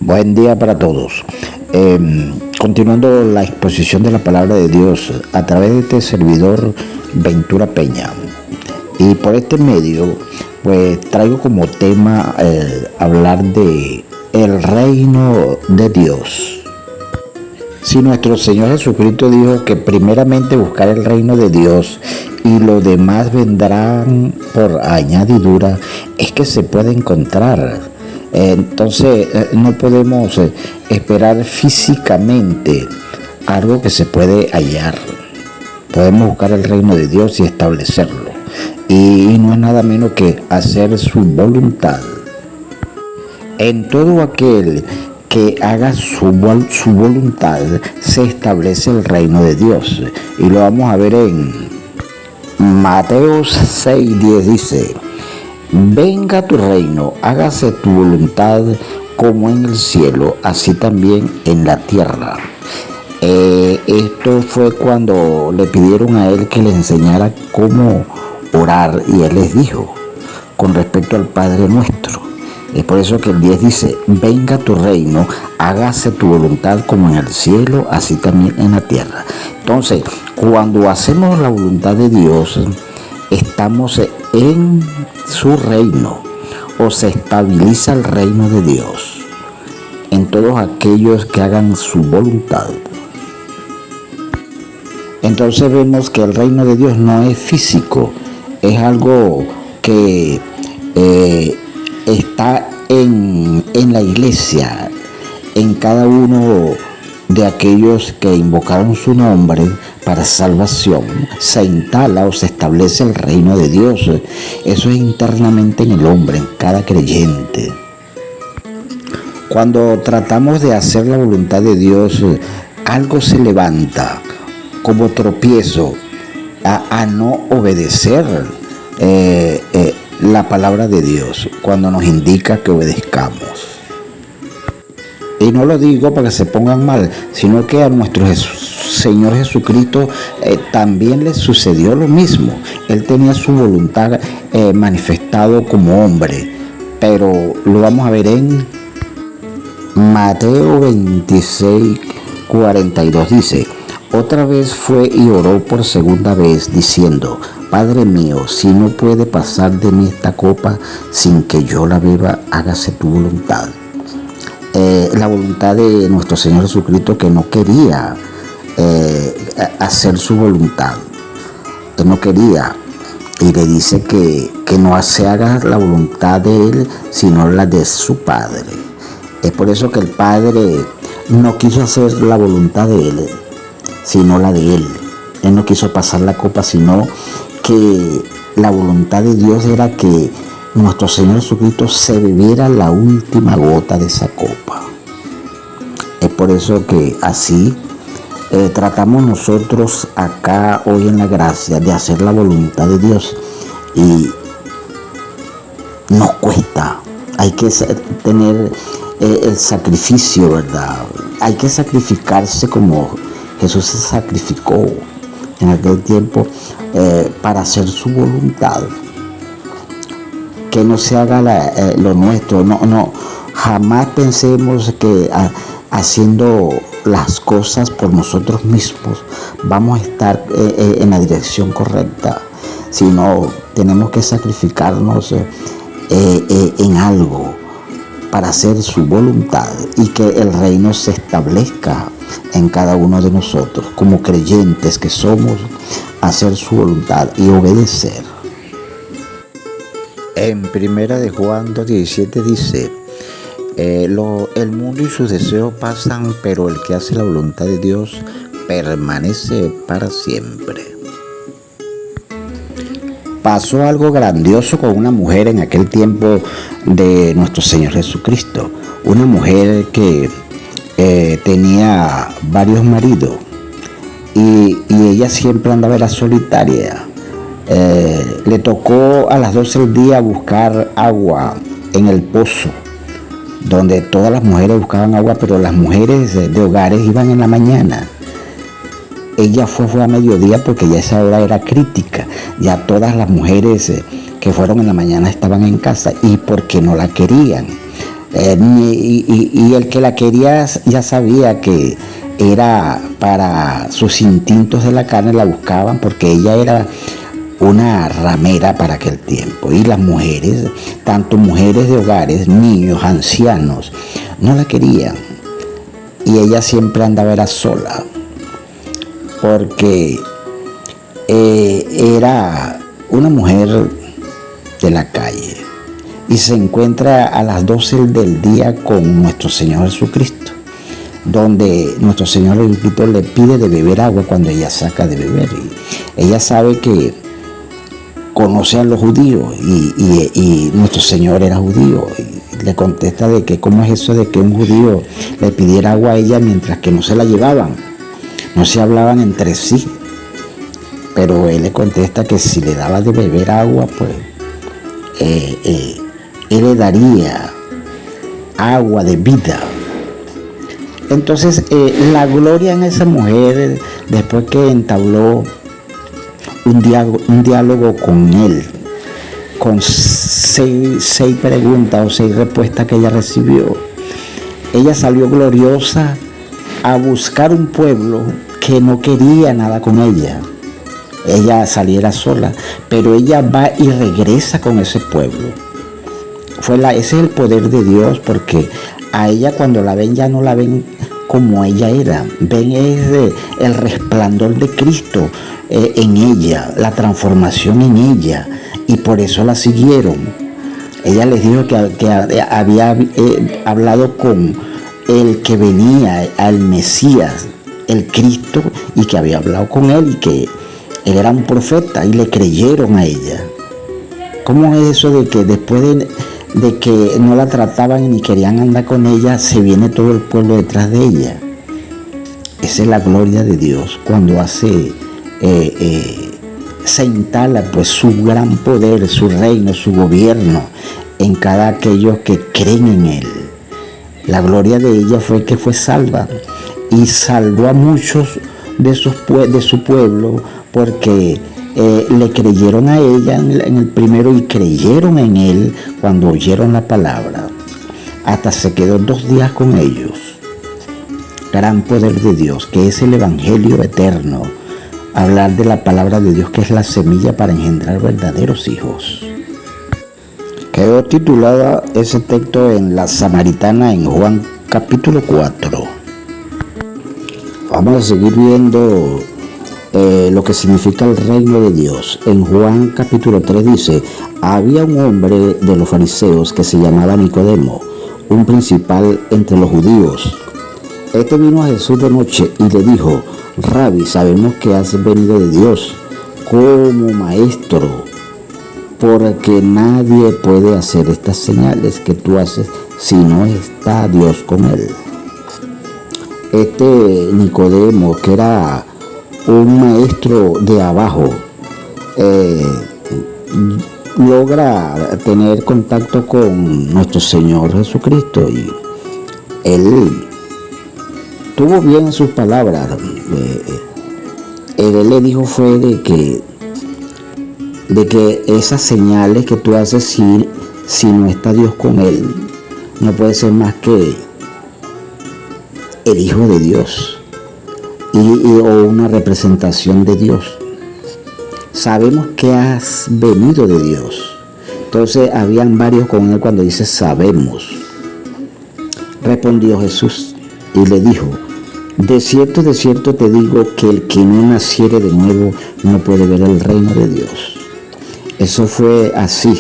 Buen día para todos. Continuando la exposición de la palabra de Dios a través de este servidor Ventura Peña. Y por este medio, pues traigo como tema hablar de el reino de Dios. Si nuestro Señor Jesucristo dijo que primeramente buscar el reino de Dios y lo demás vendrán por añadidura, es que se puede encontrar. Entonces no podemos esperar físicamente algo que se puede hallar. Podemos buscar el reino de Dios y establecerlo. Y no es nada menos que hacer su voluntad. En todo aquel que haga su voluntad se establece el reino de Dios. Y lo vamos a ver en Mateo 6:10 dice: venga tu reino, hágase tu voluntad como en el cielo, así también en la tierra. Esto fue cuando le pidieron a él que le enseñara cómo orar y él les dijo con respecto al Padre Nuestro. Es por eso que el 10 dice: venga tu reino, hágase tu voluntad como en el cielo, así también en la tierra. Entonces, cuando hacemos la voluntad de Dios, estamos en su reino, o se estabiliza el reino de Dios en todos aquellos que hagan su voluntad. Entonces vemos que el reino de Dios no es físico, es algo que está en la iglesia, en cada uno de aquellos que invocaron su nombre para salvación. Se instala o se establece el reino de Dios. Eso es internamente en el hombre, en cada creyente. Cuando tratamos de hacer la voluntad de Dios, algo se levanta como tropiezo a no obedecer la palabra de Dios cuando nos indica que obedezcamos. Y no lo digo para que se pongan mal, sino que a nuestro Señor Jesucristo también le sucedió lo mismo. Él tenía su voluntad manifestado como hombre, pero lo vamos a ver en Mateo 26:42 dice: otra vez fue y oró por segunda vez, diciendo: Padre mío, si no puede pasar de mí esta copa sin que yo la beba, hágase tu voluntad. La voluntad de nuestro Señor Jesucristo, que no quería hacer su voluntad. Él no quería. Y le dice que no se haga la voluntad de Él, sino la de su Padre. Es por eso que el Padre no quiso hacer la voluntad de Él, sino la de Él. Él no quiso pasar la copa, sino que la voluntad de Dios era que nuestro Señor Jesucristo se bebiera la última gota de esa copa. Es por eso que así tratamos nosotros acá hoy en la gracia de hacer la voluntad de Dios, y nos cuesta. Hay que tener el sacrificio, ¿verdad? Hay que sacrificarse como Jesús se sacrificó en aquel tiempo para hacer su voluntad. Que no se haga lo nuestro. No, jamás pensemos que haciendo las cosas por nosotros mismos vamos a estar en la dirección correcta, sino tenemos que sacrificarnos en algo para hacer su voluntad y que el reino se establezca en cada uno de nosotros como creyentes que somos, hacer su voluntad y obedecer. En Primera de Juan 2:17 dice: el mundo y sus deseos pasan, pero el que hace la voluntad de Dios permanece para siempre. Pasó algo grandioso con una mujer en aquel tiempo de nuestro Señor Jesucristo. Una mujer que tenía varios maridos y ella siempre andaba era solitaria. Le tocó a las 12 del día buscar agua en el pozo, donde todas las mujeres buscaban agua, pero las mujeres de hogares iban en la mañana. Ella fue a mediodía porque ya esa hora era crítica. Ya todas las mujeres que fueron en la mañana estaban en casa, y porque no la querían. Y el que la quería ya sabía que era para sus instintos de la carne, la buscaban porque ella era una ramera para aquel tiempo. Y las mujeres, tanto mujeres de hogares, niños, ancianos, no la querían. Y ella siempre andaba era sola, porque era una mujer de la calle y se encuentra a las 12 del día con nuestro Señor Jesucristo, donde nuestro Señor Jesucristo le pide de beber agua cuando ella saca de beber. Y ella sabe que conoce a los judíos y nuestro Señor era judío. Y le contesta de que cómo es eso de que un judío le pidiera agua a ella mientras que no se la llevaban, no se hablaban entre sí. Pero él le contesta que si le daba de beber agua, pues él le daría agua de vida. Entonces la gloria en esa mujer, después que entabló un diálogo con él, con seis preguntas o 6 respuestas que ella recibió, ella salió gloriosa a buscar un pueblo que no quería nada con ella. Ella saliera sola, pero ella va y regresa con ese pueblo. Ese es el poder de Dios, porque a ella cuando la ven ya no la ven como ella era, ven el resplandor de Cristo en ella, la transformación en ella, y por eso la siguieron. Ella les dijo que había hablado con el que venía, al Mesías, el Cristo, y que había hablado con él y que él era un profeta, y le creyeron a ella. ¿Cómo es eso de que después de que no la trataban ni querían andar con ella, se viene todo el pueblo detrás de ella? Esa es la gloria de Dios, cuando se instala pues su gran poder, su reino, su gobierno en cada aquellos que creen en él. La gloria de ella fue que fue salva y salvó a muchos de su pueblo, porque le creyeron a ella en el primero y creyeron en él cuando oyeron la palabra. Hasta se quedó 2 días con ellos. Gran poder de Dios, que es el evangelio eterno. Hablar de la palabra de Dios, que es la semilla para engendrar verdaderos hijos. Quedó titulada ese texto en la Samaritana en Juan capítulo 4. Vamos a seguir viendo lo que significa el reino de Dios. En Juan capítulo 3 dice: había un hombre de los fariseos que se llamaba Nicodemo, un principal entre los judíos. Este vino a Jesús de noche y le dijo: Rabí, sabemos que has venido de Dios como maestro, porque nadie puede hacer estas señales que tú haces si no está Dios con él. Este Nicodemo, que era un maestro de abajo, logra tener contacto con nuestro Señor Jesucristo, y él tuvo bien sus palabras. Él le dijo fue de que esas señales que tú haces, si no está Dios con él, no puede ser más que el Hijo de Dios o una representación de Dios. Sabemos que has venido de Dios. Entonces habían varios con él cuando dice sabemos. Respondió Jesús y le dijo: de cierto te digo que el que no naciere de nuevo no puede ver el reino de Dios. Eso fue así,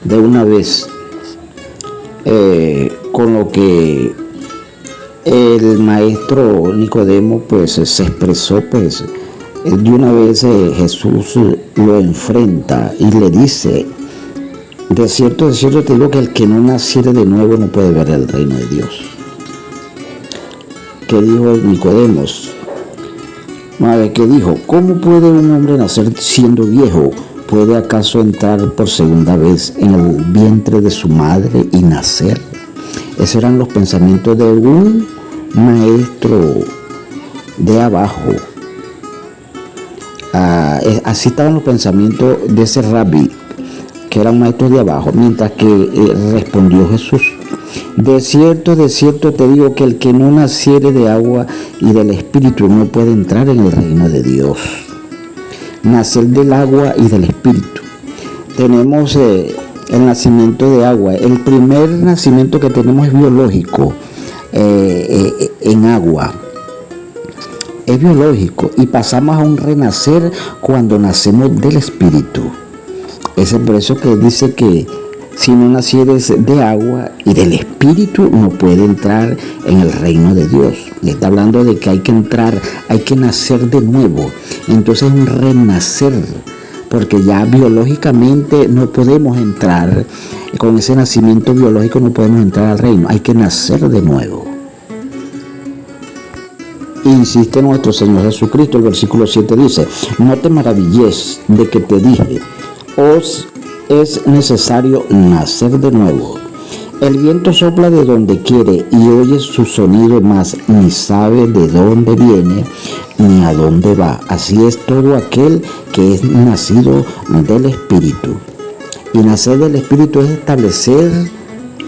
de una vez, con lo que el maestro Nicodemo pues se expresó, pues de una vez Jesús lo enfrenta y le dice: de cierto te digo que el que no naciere de nuevo no puede ver el reino de Dios. ¿Qué dijo Nicodemos? ¿Qué dijo? ¿Cómo puede un hombre nacer siendo viejo? ¿Puede acaso entrar por segunda vez en el vientre de su madre y nacer? Esos eran los pensamientos de un maestro de abajo. Así estaban los pensamientos de ese rabí, que era un maestro de abajo, mientras que respondió Jesús de cierto te digo que el que no naciere de agua y del Espíritu no puede entrar en el reino de Dios. Nacer del agua y del Espíritu. Tenemos el nacimiento de agua. El primer nacimiento que tenemos es biológico, en agua. Es biológico y pasamos a un renacer cuando nacemos del Espíritu. Es por eso que dice que si no nacieres de agua y del Espíritu no puede entrar en el reino de Dios. Y está hablando de que hay que entrar, hay que nacer de nuevo. Entonces un renacer, porque ya biológicamente no podemos entrar, con ese nacimiento biológico no podemos entrar al reino, hay que nacer de nuevo. Insiste nuestro Señor Jesucristo, el versículo 7 dice, no te maravilles de que te dije, os es necesario nacer de nuevo. El viento sopla de donde quiere y oyes su sonido, mas ni sabe de dónde viene ni a dónde va. Así es todo aquel que es nacido del Espíritu. Y nacer del Espíritu es establecer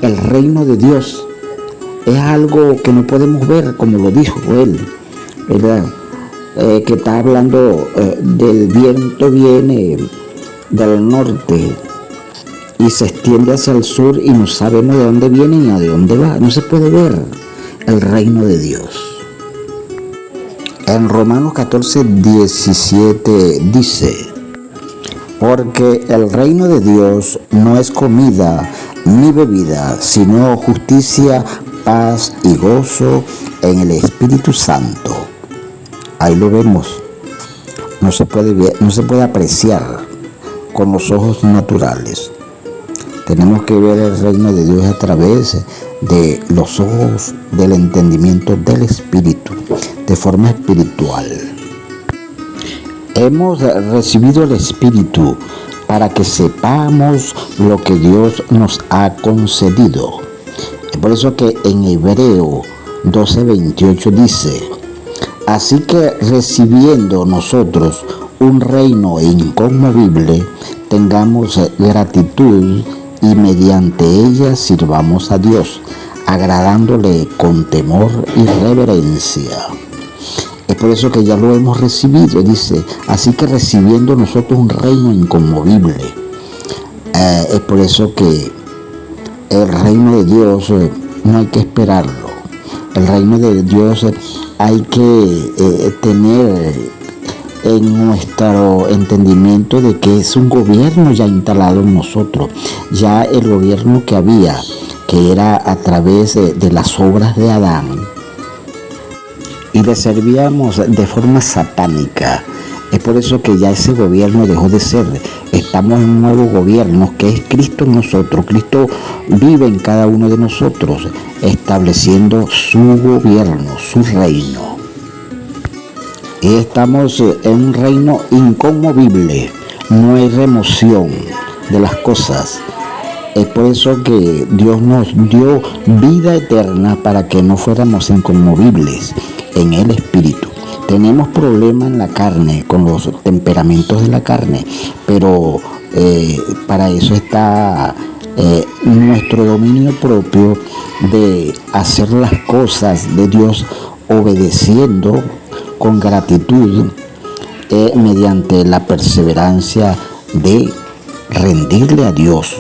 el reino de Dios. Es algo que no podemos ver, como lo dijo él, ¿verdad? Que está hablando del viento viene del norte y se extiende hacia el sur y no sabemos de dónde viene ni a dónde va. No se puede ver el reino de Dios. En Romanos 14:17 dice, porque el reino de Dios no es comida ni bebida, sino justicia, paz y gozo en el Espíritu Santo. Ahí lo vemos. No se puede ver, no se puede apreciar con los ojos naturales. Tenemos que ver el reino de Dios a través de los ojos del entendimiento del Espíritu, de forma espiritual. Hemos recibido el Espíritu para que sepamos lo que Dios nos ha concedido. Es por eso que en Hebreo 12:28 dice, así que recibiendo nosotros un reino inconmovible, tengamos gratitud y mediante ella sirvamos a Dios, agradándole con temor y reverencia. Es por eso que ya lo hemos recibido, dice, así que recibiendo nosotros un reino inconmovible. Es por eso que el reino de Dios no hay que esperarlo. El reino de Dios hay que tener en nuestro entendimiento de que es un gobierno ya instalado en nosotros. Ya el gobierno que había, que era a través de las obras de Adán, y le servíamos de forma satánica. Es por eso que ya ese gobierno dejó de ser. Estamos en un nuevo gobierno que es Cristo en nosotros. Cristo vive en cada uno de nosotros, estableciendo su gobierno, su reino. Y estamos en un reino inconmovible. No hay remoción de las cosas. Es por eso que Dios nos dio vida eterna para que no fuéramos inconmovibles en el Espíritu. Tenemos problemas en la carne, con los temperamentos de la carne, pero para eso está nuestro dominio propio de hacer las cosas de Dios obedeciendo con gratitud, mediante la perseverancia de rendirle a Dios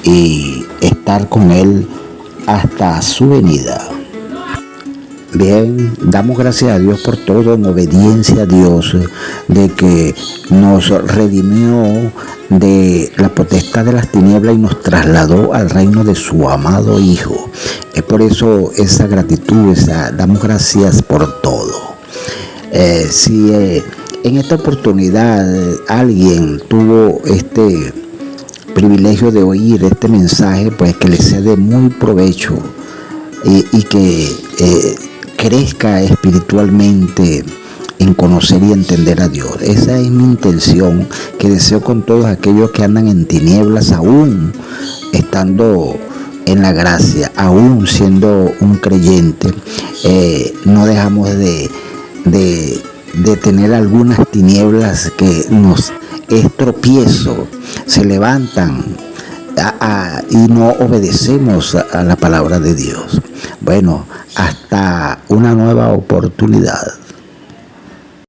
y estar con Él hasta su venida. Bien, damos gracias a Dios por todo, en obediencia a Dios, de que nos redimió de la potestad de las tinieblas y nos trasladó al reino de su amado Hijo. Es por eso esa gratitud, damos gracias por todo. Si en esta oportunidad alguien tuvo este privilegio de oír este mensaje, pues que le sea de muy provecho y que crezca espiritualmente en conocer y entender a Dios. Esa es mi intención, que deseo con todos aquellos que andan en tinieblas, aún estando en la gracia, aún siendo un creyente. No dejamos de tener algunas tinieblas que nos es tropiezo, se levantan y no obedecemos a la palabra de Dios. Bueno, hasta una nueva oportunidad.